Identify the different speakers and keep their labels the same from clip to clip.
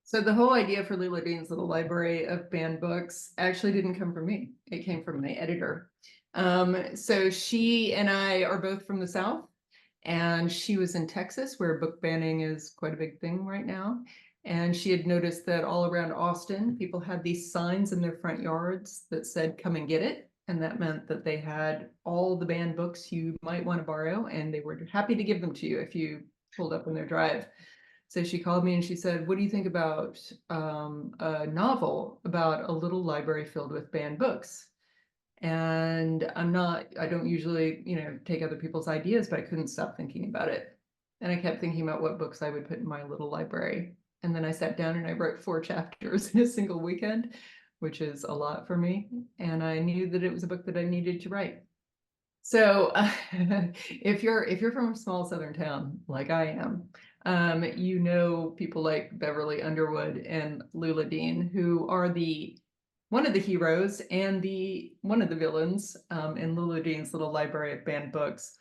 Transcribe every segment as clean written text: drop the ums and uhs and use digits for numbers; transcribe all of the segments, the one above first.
Speaker 1: So the whole idea for Lula Dean's little library of banned books actually didn't come from me. It came from my editor. So she and I are both from the South, and she was in Texas, where book banning is quite a big thing right now. And she had noticed that all around Austin, people had these signs in their front yards that said, "Come and get it." And that meant that they had all the banned books you might want to borrow, and they were happy to give them to you if you pulled up in their drive. So she called me and she said, "What do you think about a novel about a little library filled with banned books?" And I don't usually, take other people's ideas, but I couldn't stop thinking about it. And I kept thinking about what books I would put in my little library. And then I sat down and I wrote 4 chapters in a single weekend, which is a lot for me. And I knew that it was a book that I needed to write. So if you're from a small southern town like I am, you know people like Beverly Underwood and Lula Dean, who are the one of the heroes and the one of the villains in Lula Dean's little library of banned books.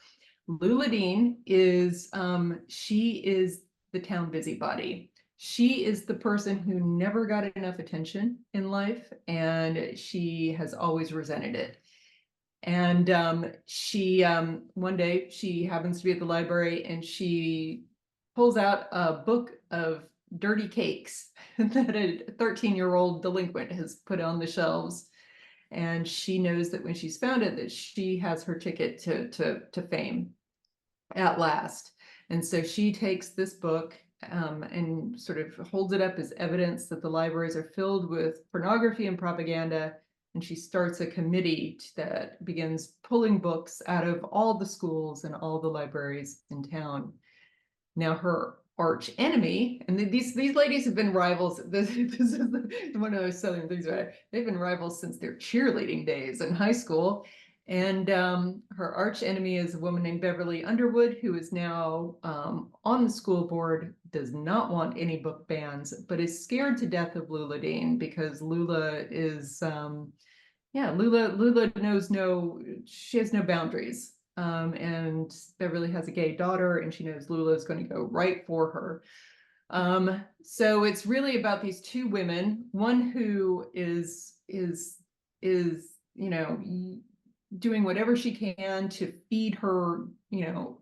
Speaker 1: Lula Dean is she is the town busybody. She is the person who never got enough attention in life, and she has always resented it. And she one day she happens to be at the library and she pulls out a book of dirty cakes that a 13-year-old delinquent has put on the shelves. And she knows that when she's found it, that she has her ticket to fame at last. And so she takes this book and sort of holds it up as evidence that the libraries are filled with pornography and propaganda. And she starts a committee that begins pulling books out of all the schools and all the libraries in town. Now, her arch enemy, and these ladies have been rivals. This is one of those Southern things, right? They've been rivals since their cheerleading days in high school. And her arch enemy is a woman named Beverly Underwood, who is now on the school board, does not want any book bans, but is scared to death of Lula Dean because Lula is, Lula knows she has no boundaries. And Beverly has a gay daughter, and she knows Lula is going to go right for her. So it's really about these two women, one who is doing whatever she can to feed her,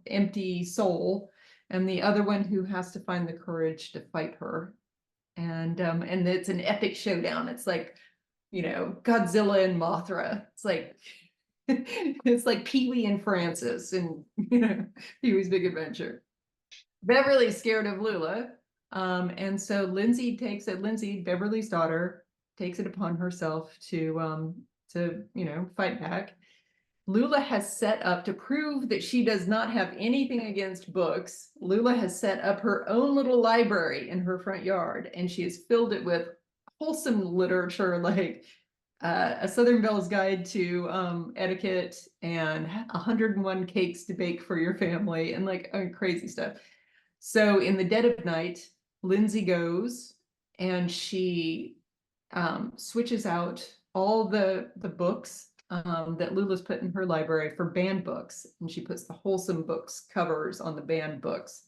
Speaker 1: empty soul, and the other one who has to find the courage to fight her. And it's an epic showdown. It's like, Godzilla and Mothra. It's like it's like Pee-wee and Francis and Pee-wee's Big Adventure. Beverly's scared of Lula. And so Lindsay, Beverly's daughter, takes it upon herself to fight back. Lula has set up, to prove that she does not have anything against books, Lula has set up her own little library in her front yard, and she has filled it with wholesome literature like A Southern Belle's Guide to Etiquette and 101 Cakes to Bake for Your Family, and like crazy stuff. So in the dead of night, Lindsay goes and she switches out all the books that Lula's put in her library for banned books, and she puts the wholesome books covers on the banned books.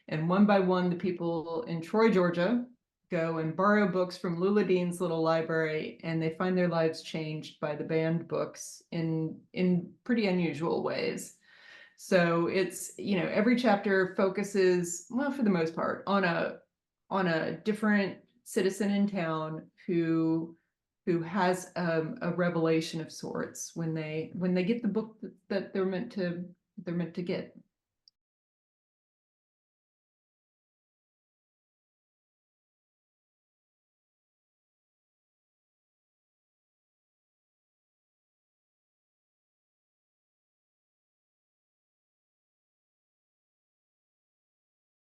Speaker 1: And one by one, the people in Troy, Georgia, go and borrow books from Lula Dean's little library, and they find their lives changed by the banned books in pretty unusual ways. So it's, every chapter focuses, well, for the most part, on a different citizen in town who has a revelation of sorts when they get the book that they're meant to get.